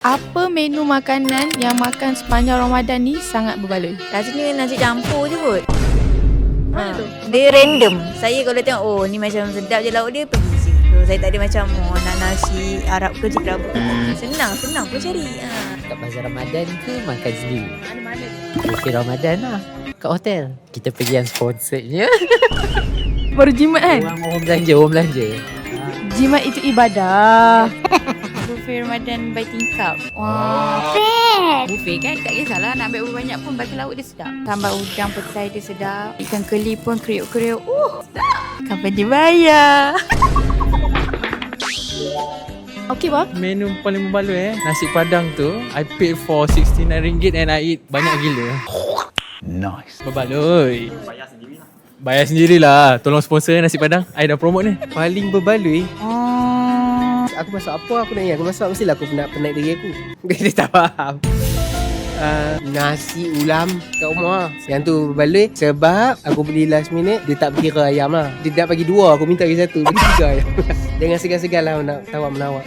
Apa menu makanan yang makan sepanjang Ramadan ni sangat berbaloi? Rasanya nasi campur je kot. Mana tu? Dia random. Saya kalau tengok, oh ni macam sedap je lauk dia, pergi situ. Saya tak ada macam, nak nasi Arab ke cik Arab ke. Senang pun cari. Kat bazar Ramadan ke makan sendiri? Mana-mana. Buffet Ramadan lah. Kat hotel. Kita pergi yang sponsorednya. Baru jimat kan? Orang belanja. Jimat itu ibadah. Buffet Ramadan by tingkap. Wah. Buffet kan, tak kisahlah nak ambil berapa banyak pun, bagi lauk dia sedap. Tambah udang petai dia sedap. Ikan keli pun kriuk-kriuk. Sedap. Kapan dibayar? Okey bang. Menu paling membaloi nasi padang tu I paid for RM69 and I eat banyak gila. Nice. Berbaloi. Bayar sendirilah. Tolong sponsor nasi padang. I dah promote ni. Paling berbaloi. Aku masak apa aku nak ingat. Aku masak mestilah aku penat diri aku. Dia tak faham. Nasi ulam kat rumah. Yang tu berbaloi sebab aku beli last minute. Dia tak kira ayam lah. Dia nak bagi 2, aku minta bagi 1. Bagi 3 ayam. Jangan segan-segan lah nak tawar menawar.